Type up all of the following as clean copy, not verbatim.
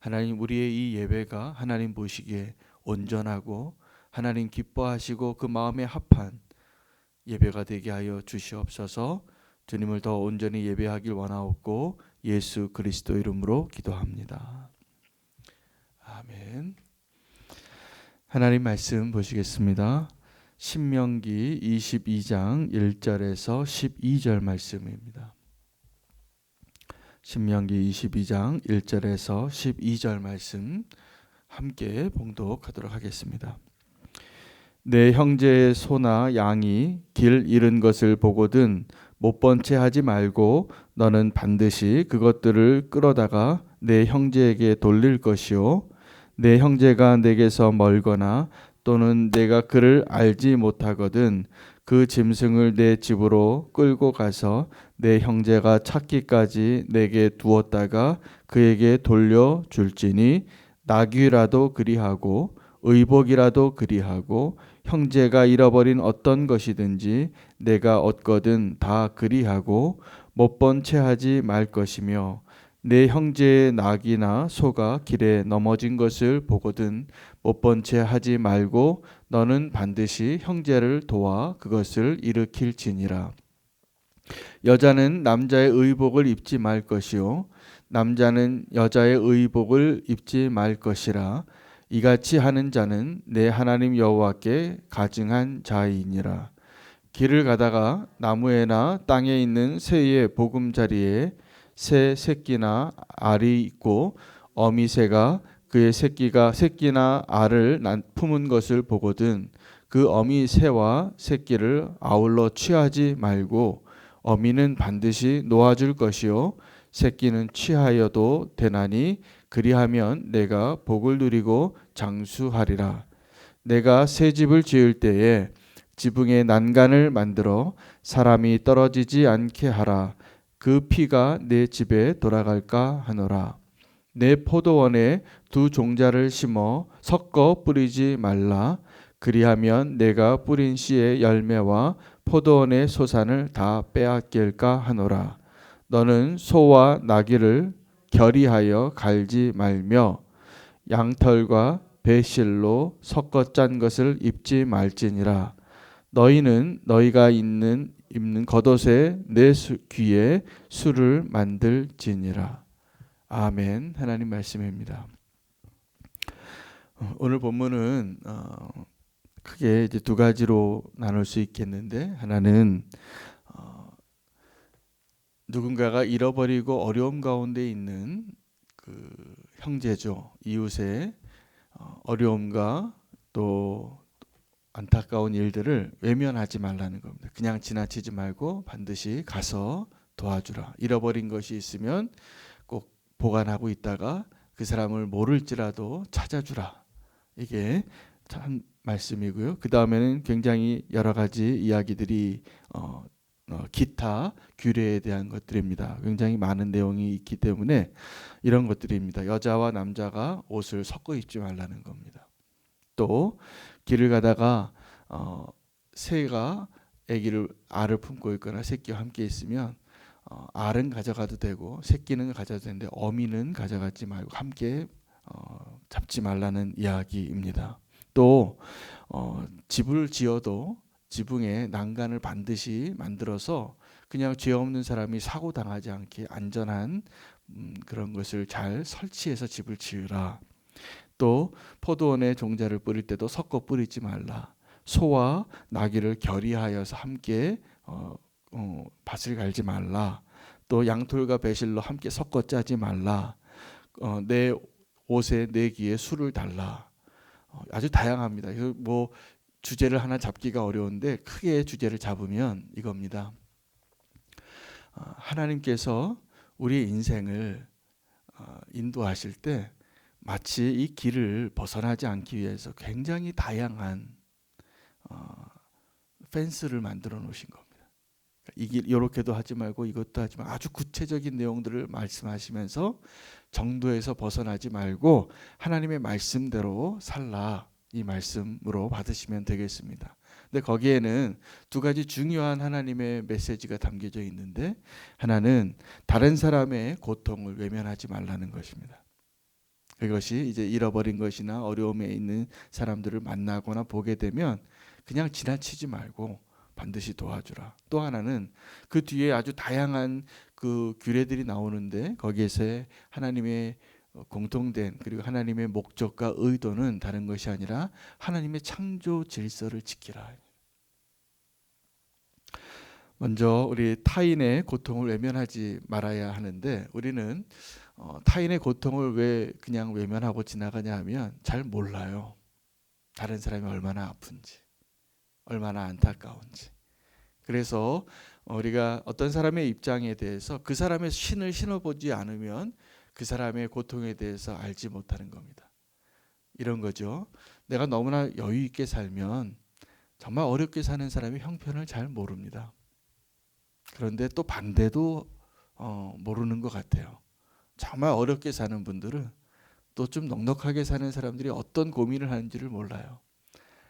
하나님, 우리의 이 예배가 하나님 보시기에 온전하고 하나님 기뻐하시고 그 마음에 합한 예배가 되게 하여 주시옵소서. 주님을 더 온전히 예배하길 원하옵고 예수 그리스도 이름으로 기도합니다. 아멘. 하나님 말씀 보시겠습니다. 신명기 22장 1절에서 12절 말씀입니다. 신명기 22장 1절에서 12절 말씀 함께 봉독하도록 하겠습니다. 내 형제의 소나 양이 길 잃은 것을 보거든 못 본 채 하지 말고 너는 반드시 그것들을 끌어다가 내 형제에게 돌릴 것이요 내 형제가 내게서 멀거나 또는 내가 그를 알지 못하거든 그 짐승을 내 집으로 끌고 가서 내 형제가 찾기까지 내게 두었다가 그에게 돌려 줄지니 나귀라도 그리하고 의복이라도 그리하고 형제가 잃어버린 어떤 것이든지 내가 얻거든 다 그리하고 못 본 채 하지 말 것이며 내 형제의 낙이나 소가 길에 넘어진 것을 보거든 못 본 채 하지 말고 너는 반드시 형제를 도와 그것을 일으킬지니라. 여자는 남자의 의복을 입지 말 것이요 남자는 여자의 의복을 입지 말 것이라. 이같이 하는 자는 내 하나님 여호와께 가증한 자이니라. 길을 가다가 나무에나 땅에 있는 새의 보금자리에 새 새끼나 알이 있고 어미새가 그의 새끼나 알을 품은 것을 보거든 그 어미 새와 새끼를 아울러 취하지 말고 어미는 반드시 놓아줄 것이요 새끼는 취하여도 되나니 그리하면 내가 복을 누리고 장수하리라. 내가 새 집을 지을 때에 지붕에 난간을 만들어 사람이 떨어지지 않게 하라. 그 피가 내 집에 돌아갈까 하노라. 내 포도원에 두 종자를 심어 섞어 뿌리지 말라. 그리하면 내가 뿌린 씨의 열매와 포도원의 소산을 다 빼앗길까 하노라. 너는 소와 나귀를 결의하여 갈지 말며 양털과 배실로 섞어 짠 것을 입지 말지니라. 너희는 너희가 입는 겉옷에 내 귀에 술을 만들지니라. 아멘. 하나님 말씀입니다. 오늘 본문은 크게 이제 두 가지로 나눌 수 있겠는데, 하나는 누군가가 잃어버리고 어려움 가운데 있는 그 형제죠. 이웃의 어려움과 또 안타까운 일들을 외면하지 말라는 겁니다. 그냥 지나치지 말고 반드시 가서 도와주라. 잃어버린 것이 있으면 꼭 보관하고 있다가 그 사람을 모를지라도 찾아주라. 이게 참 말씀이고요. 그 다음에는 굉장히 여러 가지 이야기들이 기타 규례에 대한 것들입니다. 굉장히 많은 내용이 있기 때문에 이런 것들입니다. 여자와 남자가 옷을 섞어 입지 말라는 겁니다. 또 길을 가다가 새가 알을 품고 있거나 새끼와 함께 있으면 알은 가져가도 되고 새끼는 가져도 되는데 어미는 가져가지 말고 함께 잡지 말라는 이야기입니다. 또 집을 지어도 지붕에 난간을 반드시 만들어서 그냥 죄 없는 사람이 사고 당하지 않게 안전한 그런 것을 잘 설치해서 집을 지으라. 또 포도원에 종자를 뿌릴 때도 섞어 뿌리지 말라. 소와 나귀를 결의하여서 함께 밭을 갈지 말라. 또 양털과 배실로 함께 섞어 짜지 말라. 내 옷에 내 귀에 술을 달라. 아주 다양합니다. 뭐 주제를 하나 잡기가 어려운데 크게 주제를 잡으면 이겁니다. 하나님께서 우리의 인생을 인도하실 때 마치 이 길을 벗어나지 않기 위해서 굉장히 다양한 펜스를 만들어 놓으신 겁니다. 이 길 이렇게도 하지 말고 이것도 하지 말고 아주 구체적인 내용들을 말씀하시면서 정도에서 벗어나지 말고 하나님의 말씀대로 살라. 이 말씀으로 받으시면 되겠습니다. 근데 거기에는 두 가지 중요한 하나님의 메시지가 담겨져 있는데, 하나는 다른 사람의 고통을 외면하지 말라는 것입니다. 그것이 이제 잃어버린 것이나 어려움에 있는 사람들을 만나거나 보게 되면 그냥 지나치지 말고 반드시 도와주라. 또 하나는 그 뒤에 아주 다양한 그 규례들이 나오는데 거기에서 하나님의 공통된 그리고 하나님의 목적과 의도는 다른 것이 아니라 하나님의 창조 질서를 지키라. 먼저 우리 타인의 고통을 외면하지 말아야 하는데 우리는 타인의 고통을 왜 그냥 외면하고 지나가냐 하면 잘 몰라요. 다른 사람이 얼마나 아픈지, 얼마나 안타까운지. 그래서 우리가 어떤 사람의 입장에 대해서 그 사람의 신을 신어보지 않으면 그 사람의 고통에 대해서 알지 못하는 겁니다. 이런 거죠. 내가 너무나 여유 있게 살면 정말 어렵게 사는 사람이 형편을 잘 모릅니다. 그런데 또 반대도 모르는 것 같아요. 정말 어렵게 사는 분들은 또 좀 넉넉하게 사는 사람들이 어떤 고민을 하는지를 몰라요.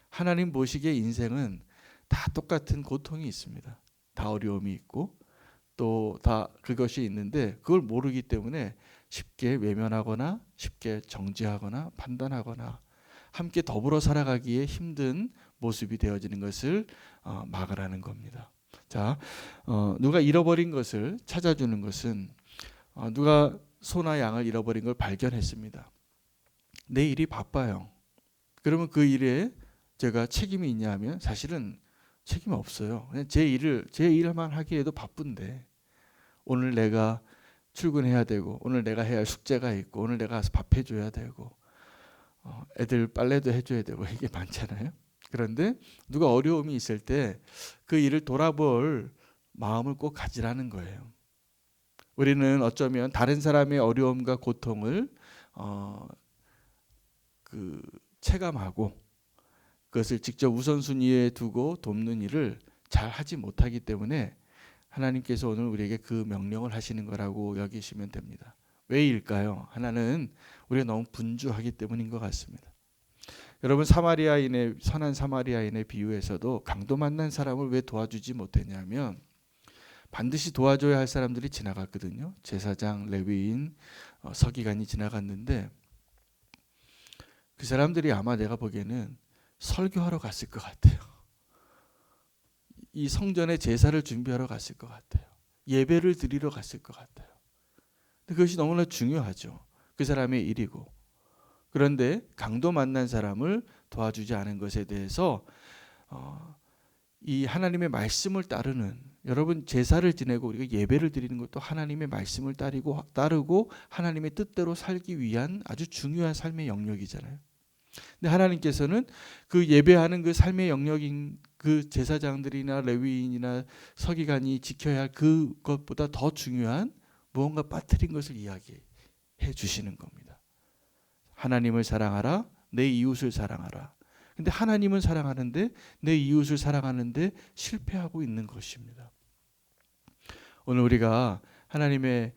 하나님 보시기에 인생은 다 똑같은 고통이 있습니다. 다 어려움이 있고 또 다 그것이 있는데 그걸 모르기 때문에 쉽게 외면하거나 쉽게 정죄하거나 판단하거나 함께 더불어 살아가기에 힘든 모습이 되어지는 것을 막으라는 겁니다. 자, 누가 잃어버린 것을 찾아주는 것은 누가 소나 양을 잃어버린 걸 발견했습니다. 내 일이 바빠요. 그러면 그 일에 제가 책임이 있냐 하면 사실은 책임 없어요. 그냥 제 일만 하기에도 바쁜데 오늘 내가 출근해야 되고 오늘 내가 해야 할 숙제가 있고 오늘 내가 가서 밥 해줘야 되고 애들 빨래도 해줘야 되고 이게 많잖아요. 그런데 누가 어려움이 있을 때 그 일을 돌아볼 마음을 꼭 가지라는 거예요. 우리는 어쩌면 다른 사람의 어려움과 고통을 체감하고 그것을 직접 우선순위에 두고 돕는 일을 잘 하지 못하기 때문에 하나님께서 오늘 우리에게 그 명령을 하시는 거라고 여기시면 됩니다. 왜일까요? 하나는 우리가 너무 분주하기 때문인 것 같습니다. 여러분 선한 사마리아인의 비유에서도 강도 만난 사람을 왜 도와주지 못했냐면 반드시 도와줘야 할 사람들이 지나갔거든요. 제사장, 레위인, 서기관이 지나갔는데 그 사람들이 아마 내가 보기에는 설교하러 갔을 것 같아요. 이 성전에 제사를 준비하러 갔을 것 같아요. 예배를 드리러 갔을 것 같아요. 그것이 너무나 중요하죠. 그 사람의 일이고. 그런데 강도 만난 사람을 도와주지 않은 것에 대해서 이 하나님의 말씀을 따르는 여러분 제사를 지내고 우리가 예배를 드리는 것도 하나님의 말씀을 따르고 하나님의 뜻대로 살기 위한 아주 중요한 삶의 영역이잖아요. 근데 하나님께서는 그 예배하는 그 삶의 영역인 그 제사장들이나 레위인이나 서기관이 지켜야 할 그것보다 더 중요한 무언가 빠뜨린 것을 이야기해 주시는 겁니다. 하나님을 사랑하라, 내 이웃을 사랑하라. 근데 하나님은 사랑하는데 내 이웃을 사랑하는데 실패하고 있는 것입니다. 오늘 우리가 하나님의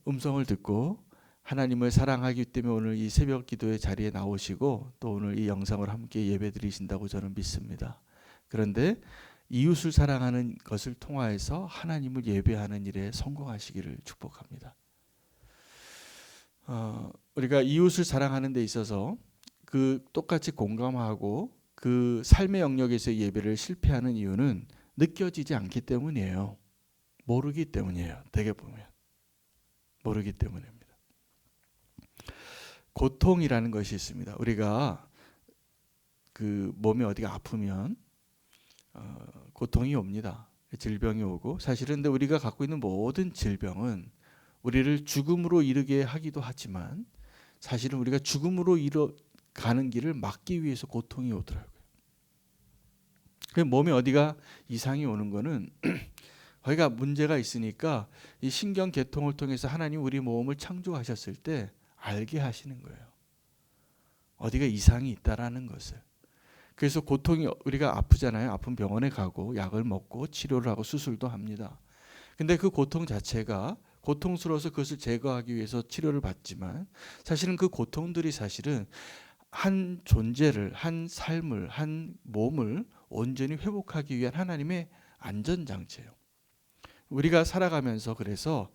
음성을 듣고 하나님을 사랑하기 때문에 오늘 이 새벽 기도의 자리에 나오시고 또 오늘 이 영상을 함께 예배 드리신다고 저는 믿습니다. 그런데 이웃을 사랑하는 것을 통하여서 하나님을 예배하는 일에 성공하시기를 축복합니다. 우리가 이웃을 사랑하는 데 있어서 그 똑같이 공감하고 그 삶의 영역에서 예배를 실패하는 이유는 느껴지지 않기 때문이에요. 모르기 때문이에요. 되게 보면 모르기 때문입니다. 고통이라는 것이 있습니다. 우리가 그 몸이 어디가 아프면 고통이 옵니다. 질병이 오고 사실은 근데 우리가 갖고 있는 모든 질병은 우리를 죽음으로 이르게 하기도 하지만 사실은 우리가 죽음으로 가는 길을 막기 위해서 고통이 오더라고요. 그 몸에 어디가 이상이 오는 거는 거기가 문제가 있으니까 이 신경 계통을 통해서 하나님 우리 몸을 창조하셨을 때 알게 하시는 거예요. 어디가 이상이 있다라는 것을. 그래서 고통이 우리가 아프잖아요. 아픈 병원에 가고 약을 먹고 치료를 하고 수술도 합니다. 근데 그 고통 자체가 고통스러워서 그것을 제거하기 위해서 치료를 받지만 사실은 그 고통들이 사실은 한 존재를, 한 삶을, 한 몸을 온전히 회복하기 위한 하나님의 안전장치예요. 우리가 살아가면서 그래서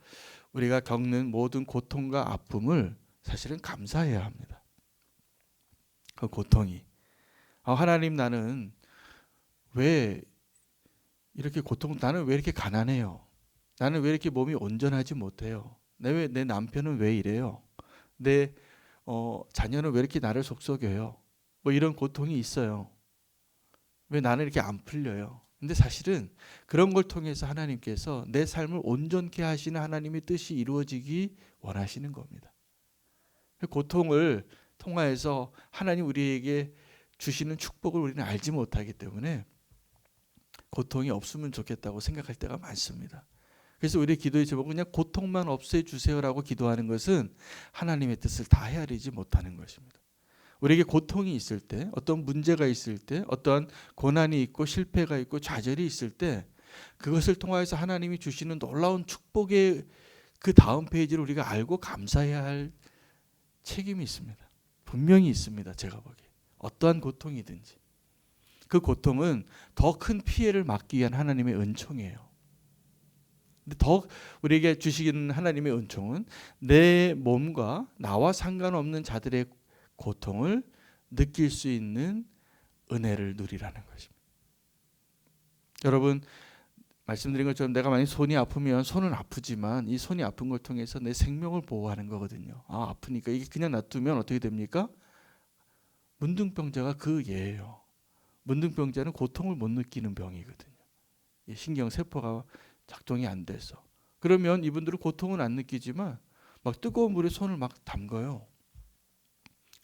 우리가 겪는 모든 고통과 아픔을 사실은 감사해야 합니다. 그 고통이 하나님 나는 왜 이렇게 나는 왜 이렇게 가난해요? 나는 왜 이렇게 몸이 온전하지 못해요? 내 남편은 왜 이래요? 내 자녀는 왜 이렇게 나를 속썩여요? 뭐 이런 고통이 있어요. 왜 나는 이렇게 안 풀려요? 근데 사실은 그런 걸 통해서 하나님께서 내 삶을 온전케 하시는 하나님의 뜻이 이루어지기 원하시는 겁니다. 고통을 통하여서 하나님 우리에게 주시는 축복을 우리는 알지 못하기 때문에 고통이 없으면 좋겠다고 생각할 때가 많습니다. 그래서 우리 기도의 제목은 그냥 고통만 없애주세요라고 기도하는 것은 하나님의 뜻을 다 헤아리지 못하는 것입니다. 우리에게 고통이 있을 때, 어떤 문제가 있을 때, 어떠한 고난이 있고 실패가 있고 좌절이 있을 때 그것을 통하여서 하나님이 주시는 놀라운 축복의 그 다음 페이지를 우리가 알고 감사해야 할 책임이 있습니다. 분명히 있습니다. 제가 보기에. 어떠한 고통이든지. 그 고통은 더 큰 피해를 막기 위한 하나님의 은총이에요. 근데 더 우리에게 주시는 하나님의 은총은 내 몸과 나와 상관없는 자들의 고통을 느낄 수 있는 은혜를 누리라는 것입니다. 여러분 말씀드린 것처럼 내가 만약 손이 아프면 손은 아프지만 이 손이 아픈 걸 통해서 내 생명을 보호하는 거거든요. 아프니까 이게 그냥 놔두면 어떻게 됩니까? 문둥병자가 그 예예요. 문둥병자는 고통을 못 느끼는 병이거든요. 신경세포가 작동이 안 돼서. 그러면 이분들은 고통은 안 느끼지만 막 뜨거운 물에 손을 막 담가요.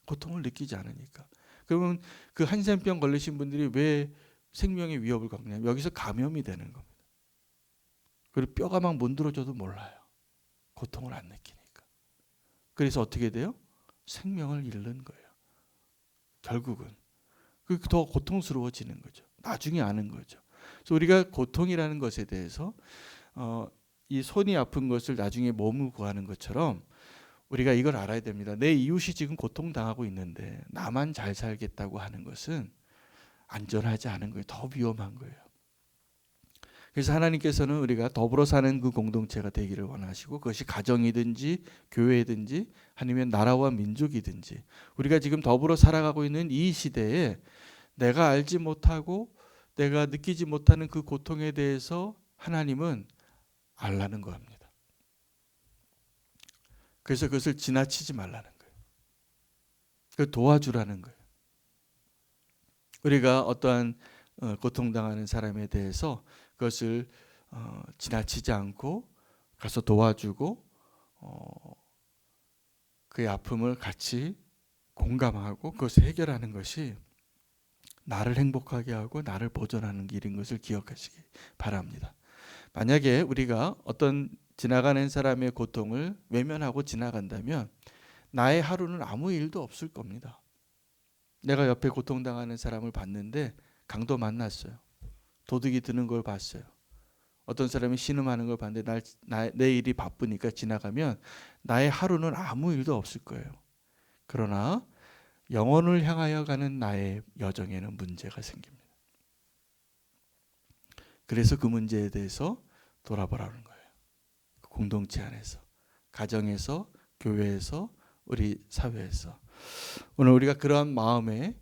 고통을 느끼지 않으니까. 그러면 그 한센병 걸리신 분들이 왜 생명의 위협을 겪냐면 여기서 감염이 되는 겁니다. 그리고 뼈가 막 문드러져도 몰라요. 고통을 안 느끼니까. 그래서 어떻게 돼요? 생명을 잃는 거예요. 결국은. 더 고통스러워지는 거죠. 나중에 아는 거죠. 그래서 우리가 고통이라는 것에 대해서 이 손이 아픈 것을 나중에 몸을 구하는 것처럼 우리가 이걸 알아야 됩니다. 내 이웃이 지금 고통당하고 있는데 나만 잘 살겠다고 하는 것은 안전하지 않은 거예요. 더 위험한 거예요. 그래서 하나님께서는 우리가 더불어 사는 그 공동체가 되기를 원하시고 그것이 가정이든지 교회든지 아니면 나라와 민족이든지 우리가 지금 더불어 살아가고 있는 이 시대에 내가 알지 못하고 내가 느끼지 못하는 그 고통에 대해서 하나님은 알라는 겁니다. 그래서 그것을 지나치지 말라는 거예요. 그걸 도와주라는 거예요. 우리가 어떠한 고통당하는 사람에 대해서 그것을 지나치지 않고 가서 도와주고 그의 아픔을 같이 공감하고 그것을 해결하는 것이 나를 행복하게 하고 나를 보존하는 길인 것을 기억하시기 바랍니다. 만약에 우리가 어떤 지나가는 사람의 고통을 외면하고 지나간다면 나의 하루는 아무 일도 없을 겁니다. 내가 옆에 고통당하는 사람을 봤는데 강도 만났어요. 도둑이 드는 걸 봤어요. 어떤 사람이 신음하는 걸 봤는데 내 일이 바쁘니까 지나가면 나의 하루는 아무 일도 없을 거예요. 그러나 영혼을 향하여 가는 나의 여정에는 문제가 생깁니다. 그래서 그 문제에 대해서 돌아보라는 거예요. 공동체 안에서, 가정에서, 교회에서, 우리 사회에서. 오늘 우리가 그러한 마음의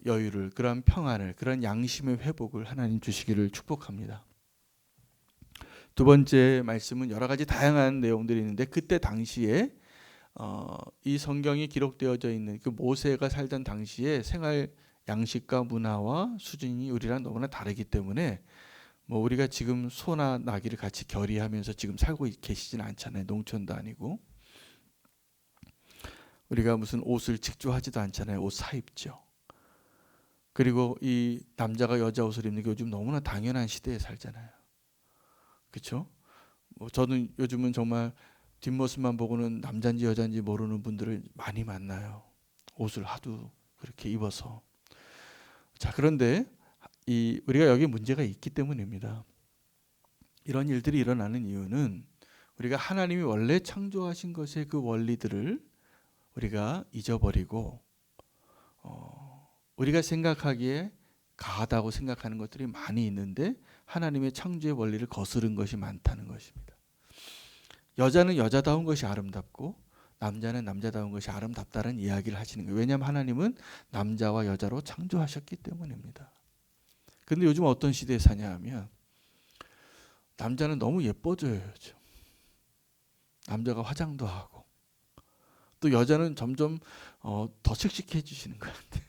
여유를, 그러한 평안을, 그러한 양심의 회복을 하나님 주시기를 축복합니다. 두 번째 말씀은 여러 가지 다양한 내용들이 있는데 그때 당시에 이 성경이 기록되어져 있는 그 모세가 살던 당시에 생활 양식과 문화와 수준이 우리랑 너무나 다르기 때문에 뭐 우리가 지금 소나 나귀를 같이 결의하면서 지금 살고 계시지는 않잖아요. 농촌도 아니고 우리가 무슨 옷을 직조하지도 않잖아요. 옷 사 입죠. 그리고 이 남자가 여자 옷을 입는 게 요즘 너무나 당연한 시대에 살잖아요. 그렇죠? 뭐 저는 요즘은 정말 뒷모습만 보고는 남자인지 여자인지 모르는 분들을 많이 만나요. 옷을 하도 그렇게 입어서. 자, 그런데 우리가 여기 문제가 있기 때문입니다. 이런 일들이 일어나는 이유는 우리가 하나님이 원래 창조하신 것의 그 원리들을 우리가 잊어버리고 우리가 생각하기에 가하다고 생각하는 것들이 많이 있는데 하나님의 창조의 원리를 거스른 것이 많다는 것입니다. 여자는 여자다운 것이 아름답고 남자는 남자다운 것이 아름답다는 이야기를 하시는 거예요. 왜냐하면 하나님은 남자와 여자로 창조하셨기 때문입니다. 근데 요즘 어떤 시대에 사냐 하면 남자는 너무 예뻐져요. 요즘. 남자가 화장도 하고 또 여자는 점점 더 씩씩해지시는 것 같아요.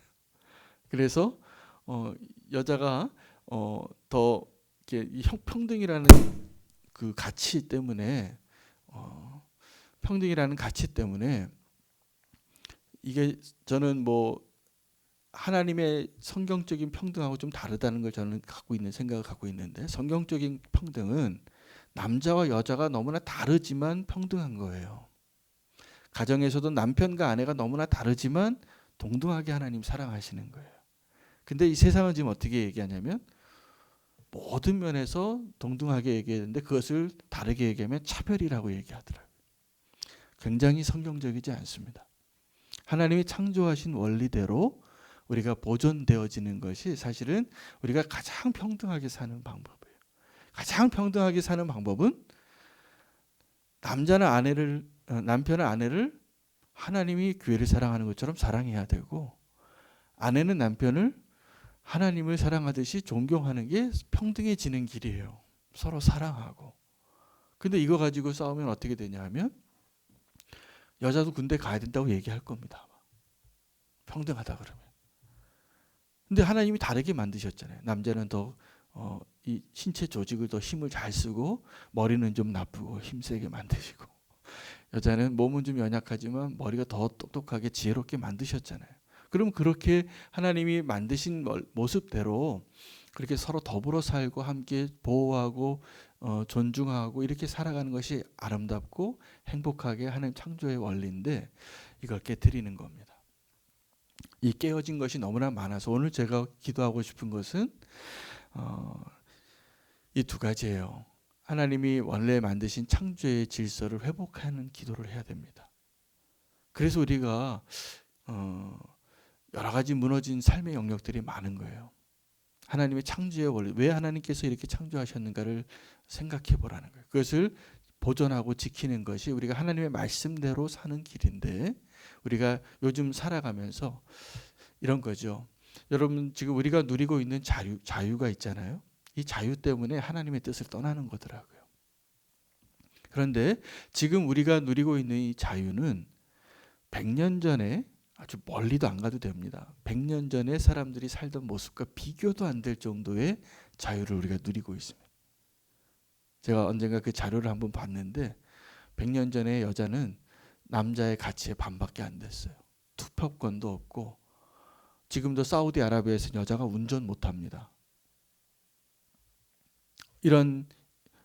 그래서 여자가 더 이렇게 이 평등이라는 그 가치 때문에 평등이라는 가치 때문에 이게 저는 뭐 하나님의 성경적인 평등하고 좀 다르다는 걸 저는 생각을 갖고 있는데, 성경적인 평등은 남자와 여자가 너무나 다르지만 평등한 거예요. 가정에서도 남편과 아내가 너무나 다르지만 동등하게 하나님 사랑하시는 거예요. 근데 이 세상은 지금 어떻게 얘기하냐면 모든 면에서 동등하게 얘기했는데 그것을 다르게 얘기하면 차별이라고 얘기하더라고요. 굉장히 성경적이지 않습니다. 하나님이 창조하신 원리대로 우리가 보존되어지는 것이 사실은 우리가 가장 평등하게 사는 방법이에요. 가장 평등하게 사는 방법은 남편은 아내를 하나님이 교회를 사랑하는 것처럼 사랑해야 되고, 아내는 남편을 하나님을 사랑하듯이 존경하는 게 평등해지는 길이에요. 서로 사랑하고. 근데 이거 가지고 싸우면 어떻게 되냐 하면 여자도 군대 가야 된다고 얘기할 겁니다. 평등하다 그러면. 근데 하나님이 다르게 만드셨잖아요. 남자는 더 이 신체 조직을 더 힘을 잘 쓰고 머리는 좀 나쁘고 힘세게 만드시고, 여자는 몸은 좀 연약하지만 머리가 더 똑똑하게 지혜롭게 만드셨잖아요. 그럼 그렇게 하나님이 만드신 모습대로 그렇게 서로 더불어 살고 함께 보호하고 존중하고 이렇게 살아가는 것이 아름답고 행복하게 하는 창조의 원리인데, 이걸 깨트리는 겁니다. 이 깨어진 것이 너무나 많아서 오늘 제가 기도하고 싶은 것은 이 두 가지예요. 하나님이 원래 만드신 창조의 질서를 회복하는 기도를 해야 됩니다. 그래서 우리가 여러 가지 무너진 삶의 영역들이 많은 거예요. 하나님의 창조의 원리, 왜 하나님께서 이렇게 창조하셨는가를 생각해 보라는 거예요. 그것을 보존하고 지키는 것이 우리가 하나님의 말씀대로 사는 길인데, 우리가 요즘 살아가면서 이런 거죠. 여러분, 지금 우리가 누리고 있는 자유가 있잖아요. 이 자유 때문에 하나님의 뜻을 떠나는 거더라고요. 그런데 지금 우리가 누리고 있는 이 자유는 100년 전에, 아주 멀리도 안 가도 됩니다. 100년 전에 사람들이 살던 모습과 비교도 안 될 정도의 자유를 우리가 누리고 있습니다. 제가 언젠가 그 자료를 한번 봤는데 100년 전에 여자는 남자의 가치의 반밖에 안 됐어요. 투표권도 없고, 지금도 사우디아라비아에서 여자가 운전 못합니다.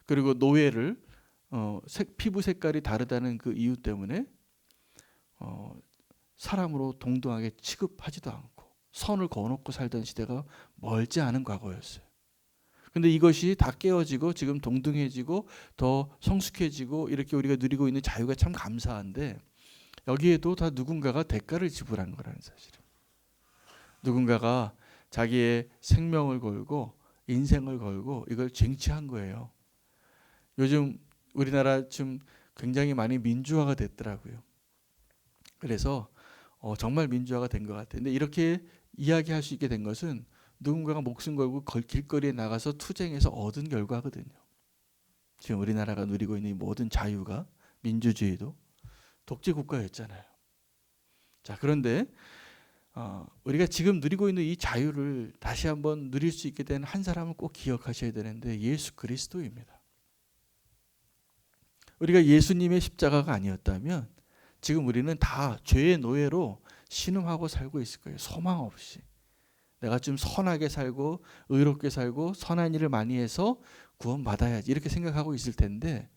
그리고 노예를 피부 색깔이 다르다는 그 이유 때문에 사람으로 동등하게 취급하지도 않고 선을 그어놓고 살던 시대가 멀지 않은 과거였어요. 근데 이것이 다 깨어지고 지금 동등해지고 더 성숙해지고 이렇게 우리가 누리고 있는 자유가 참 감사한데, 여기에도 다 누군가가 대가를 지불한 거라는 사실이에요. 누군가가 자기의 생명을 걸고 인생을 걸고 이걸 쟁취한 거예요. 요즘 우리나라 좀 굉장히 많이 민주화가 됐더라고요. 그래서 정말 민주화가 된 것 같아요. 근데 이렇게 이야기할 수 있게 된 것은 누군가가 목숨 걸고 길거리에 나가서 투쟁해서 얻은 결과거든요. 지금 우리나라가 누리고 있는 이 모든 자유가, 민주주의도 독재 국가였잖아요. 자, 그런데 우리가 지금 누리고 있는 이 자유를 다시 한번 누릴 수 있게 된 한 사람을 꼭 기억하셔야 되는데, 예수 그리스도입니다. 우리가 예수님의 십자가가 아니었다면 지금 우리는 다 죄의 노예로 신음하고 살고 있을 거예요. 소망 없이. 내가 좀 선하게 살고 의롭게 살고 선한 일을 많이 해서 구원받아야지 이렇게 생각하고 있을 텐데,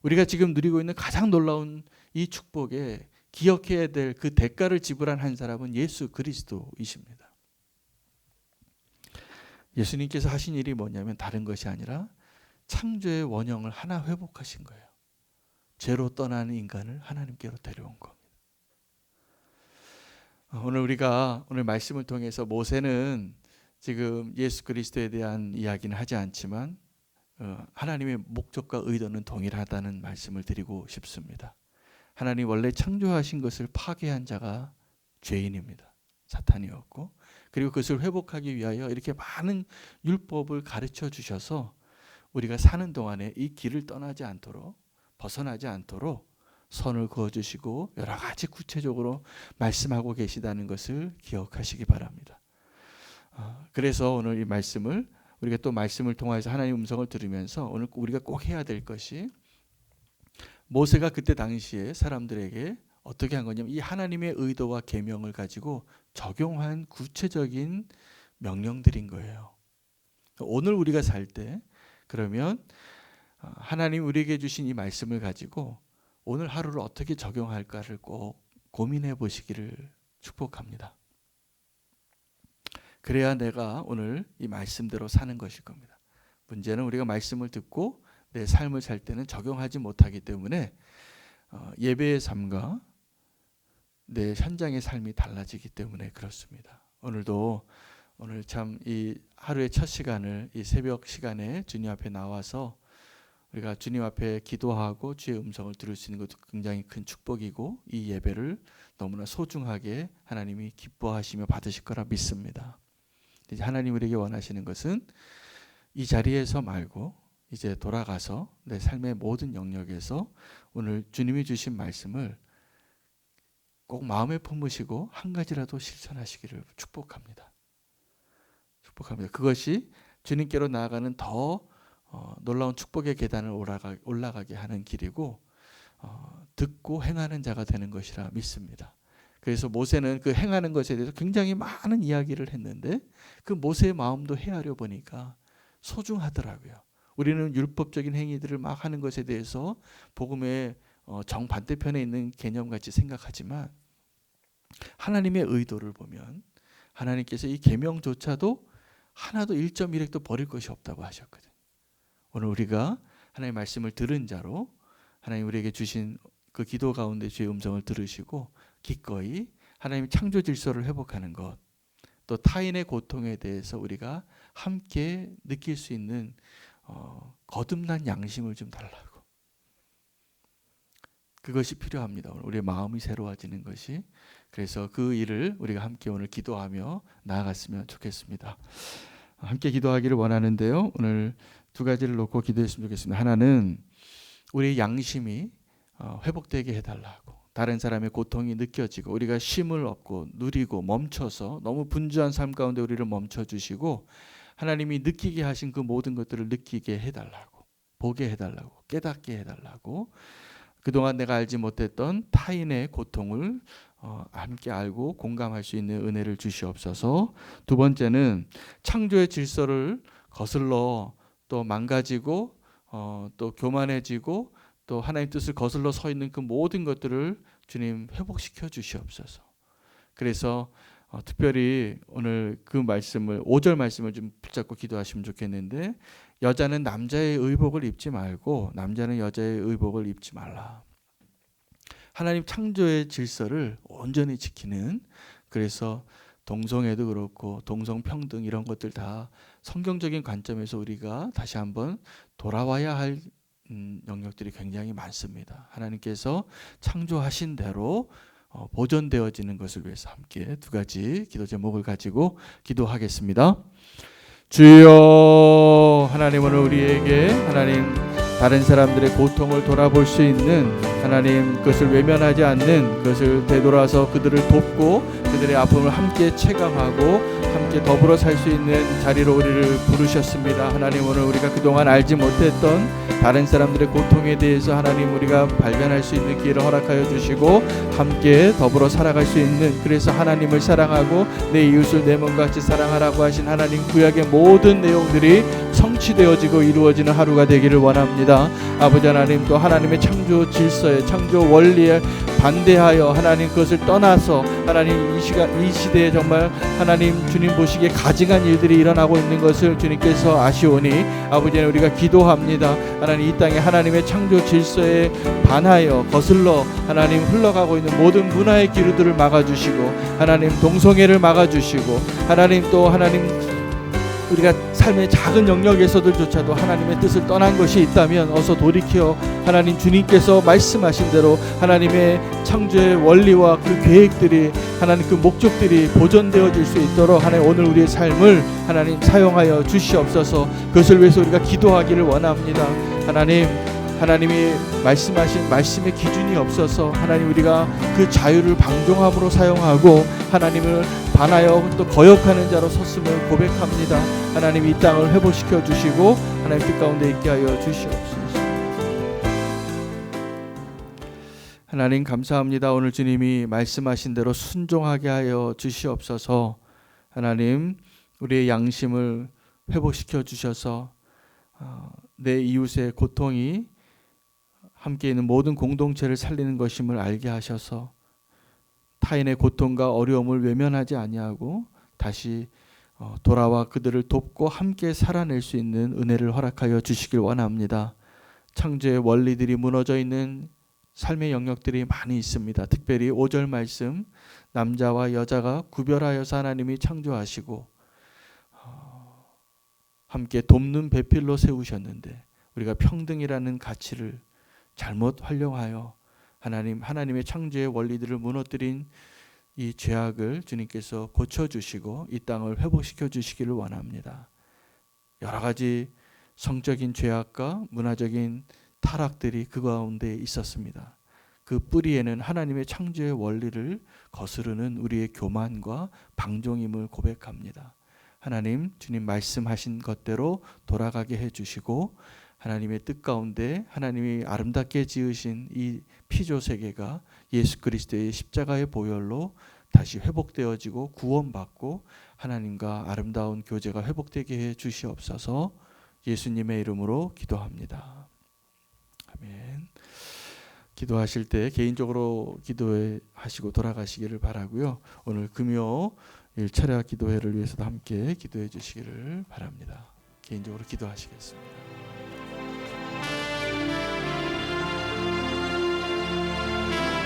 우리가 지금 누리고 있는 가장 놀라운 이 축복에 기억해야 될 그 대가를 지불한 한 사람은 예수 그리스도이십니다. 예수님께서 하신 일이 뭐냐면 다른 것이 아니라 창조의 원형을 하나 회복하신 거예요. 죄로 떠나는 인간을 하나님께로 데려온 겁니다. 오늘 말씀을 통해서 모세는 지금 예수 그리스도에 대한 이야기는 하지 않지만 하나님의 목적과 의도는 동일하다는 말씀을 드리고 싶습니다. 하나님 원래 창조하신 것을 파괴한 자가 죄인입니다. 사탄이었고, 그리고 그것을 회복하기 위하여 이렇게 많은 율법을 가르쳐 주셔서 우리가 사는 동안에 이 길을 떠나지 않도록, 벗어나지 않도록 선을 그어주시고 여러 가지 구체적으로 말씀하고 계시다는 것을 기억하시기 바랍니다. 그래서 오늘 이 말씀을 우리가 또 말씀을 통해서 하나님의 음성을 들으면서 오늘 우리가 꼭 해야 될 것이, 모세가 그때 당시에 사람들에게 어떻게 한 거냐면 이 하나님의 의도와 계명을 가지고 적용한 구체적인 명령들인 거예요. 오늘 우리가 살 때 그러면 하나님 우리에게 주신 이 말씀을 가지고 오늘 하루를 어떻게 적용할까를 꼭 고민해 보시기를 축복합니다. 그래야 내가 오늘 이 말씀대로 사는 것일 겁니다. 문제는 우리가 말씀을 듣고 내 삶을 살 때는 적용하지 못하기 때문에 예배의 삶과 내 현장의 삶이 달라지기 때문에 그렇습니다. 오늘 참 이 하루의 첫 시간을 이 새벽 시간에 주님 앞에 나와서 우리가 주님 앞에 기도하고 주의 음성을 들을 수 있는 것도 굉장히 큰 축복이고, 이 예배를 너무나 소중하게 하나님이 기뻐하시며 받으실 거라 믿습니다. 이제 하나님 우리에게 원하시는 것은 이 자리에서 말고 이제 돌아가서 내 삶의 모든 영역에서 오늘 주님이 주신 말씀을 꼭 마음에 품으시고 한 가지라도 실천하시기를 축복합니다. 그것이 주님께로 나아가는 더 놀라운 축복의 계단을 올라가게 하는 길이고, 듣고 행하는 자가 되는 것이라 믿습니다. 그래서 모세는 그 행하는 것에 대해서 굉장히 많은 이야기를 했는데 그 모세의 마음도 헤아려 보니까 소중하더라고요. 우리는 율법적인 행위들을 막 하는 것에 대해서 복음의 정반대편에 있는 개념같이 생각하지만, 하나님의 의도를 보면 하나님께서 이 계명조차도 하나도 1.1획도 버릴 것이 없다고 하셨거든요. 오늘 우리가 하나님의 말씀을 들은 자로 하나님 우리에게 주신 그 기도 가운데 주의 음성을 들으시고 기꺼이 하나님의 창조 질서를 회복하는 것, 또 타인의 고통에 대해서 우리가 함께 느낄 수 있는 거듭난 양심을 좀 달라고, 그것이 필요합니다. 우리의 마음이 새로워지는 것이. 그래서 그 일을 우리가 함께 오늘 기도하며 나아갔으면 좋겠습니다. 함께 기도하기를 원하는데요, 오늘 두 가지를 놓고 기도했으면 좋겠습니다. 하나는 우리의 양심이 회복되게 해달라고, 다른 사람의 고통이 느껴지고 우리가 쉼을 얻고 누리고 멈춰서 너무 분주한 삶 가운데 우리를 멈춰주시고 하나님이 느끼게 하신 그 모든 것들을 느끼게 해달라고, 보게 해달라고, 깨닫게 해달라고, 그동안 내가 알지 못했던 타인의 고통을 함께 알고 공감할 수 있는 은혜를 주시옵소서. 두 번째는 창조의 질서를 거슬러 또 망가지고 또 교만해지고 또 하나님 뜻을 거슬러 서 있는 그 모든 것들을 주님 회복시켜 주시옵소서. 그래서 특별히 오늘 그 말씀을 5절 말씀을 좀 붙잡고 기도하시면 좋겠는데, 여자는 남자의 의복을 입지 말고 남자는 여자의 의복을 입지 말라. 하나님 창조의 질서를 온전히 지키는, 그래서 동성애도 그렇고 동성평등 이런 것들 다 성경적인 관점에서 우리가 다시 한번 돌아와야 할 영역들이 굉장히 많습니다. 하나님께서 창조하신 대로 보존되어지는 것을 위해서 함께 두 가지 기도 제목을 가지고 기도하겠습니다. 주여, 하나님 오늘 우리에게 하나님 다른 사람들의 고통을 돌아볼 수 있는, 하나님 그것을 외면하지 않는, 그것을 되돌아서 그들을 돕고 그들의 아픔을 함께 체감하고 함께 더불어 살 수 있는 자리로 우리를 부르셨습니다. 하나님 오늘 우리가 그동안 알지 못했던 다른 사람들의 고통에 대해서 하나님 우리가 발견할 수 있는 기회를 허락하여 주시고 함께 더불어 살아갈 수 있는, 그래서 하나님을 사랑하고 내 이웃을 내 몸과 같이 사랑하라고 하신 하나님 구약의 모든 내용들이 성취되어지고 이루어지는 하루가 되기를 원합니다. 아버지 하나님, 또 하나님의 창조 질서에, 창조 원리에 반대하여 하나님 그것을 떠나서 하나님 이 시대에 정말 하나님 주님 보시기에 가증한 일들이 일어나고 있는 것을 주님께서 아시오니 아버지 하나님 우리가 기도합니다. 하나님 이 땅에 하나님의 창조 질서에 반하여 거슬러 하나님 흘러가고 있는 모든 문화의 기류들을 막아주시고 하나님 동성애를 막아주시고 하나님 또 하나님 우리가 삶의 작은 영역에서들조차도 하나님의 뜻을 떠난 것이 있다면 어서 돌이켜 하나님 주님께서 말씀하신 대로 하나님의 창조의 원리와 그 계획들이 하나님 그 목적들이 보존되어질 수 있도록 하나님 오늘 우리의 삶을 하나님 사용하여 주시옵소서. 그것을 위해서 우리가 기도하기를 원합니다. 하나님이 말씀하신 말씀의 기준이 없어서 하나님 우리가 그 자유를 방종함으로 사용하고 하나님을 반하여 또 거역하는 자로 섰음을 고백합니다. 하나님 이 땅을 회복시켜 주시고 하나님 뜻 가운데 있게 하여 주시옵소서. 하나님 감사합니다. 오늘 주님이 말씀하신 대로 순종하게 하여 주시옵소서. 하나님 우리의 양심을 회복시켜 주셔서 내 이웃의 고통이 함께 있는 모든 공동체를 살리는 것임을 알게 하셔서 타인의 고통과 어려움을 외면하지 아니하고 다시 돌아와 그들을 돕고 함께 살아낼 수 있는 은혜를 허락하여 주시길 원합니다. 창조의 원리들이 무너져 있는 삶의 영역들이 많이 있습니다. 특별히 5절 말씀 남자와 여자가 구별하여서 하나님이 창조하시고 함께 돕는 배필로 세우셨는데 우리가 평등이라는 가치를 잘못 활용하여 하나님의 창조의 원리들을 무너뜨린 이 죄악을 주님께서 고쳐주시고 이 땅을 회복시켜 주시기를 원합니다. 여러 가지 성적인 죄악과 문화적인 타락들이 그 가운데 있었습니다. 그 뿌리에는 하나님의 창조의 원리를 거스르는 우리의 교만과 방종임을 고백합니다. 하나님 주님 말씀하신 것대로 돌아가게 해주시고 하나님의 뜻 가운데 하나님이 아름답게 지으신 이 피조 세계가 예수 그리스도의 십자가의 보혈로 다시 회복되어지고 구원받고 하나님과 아름다운 교제가 회복되게 해 주시옵소서. 예수님의 이름으로 기도합니다. 아멘. 기도하실 때 개인적으로 기도하시고 돌아가시기를 바라고요. 오늘 금요일 철야 기도회를 위해서도 함께 기도해 주시기를 바랍니다. 개인적으로 기도하시겠습니다.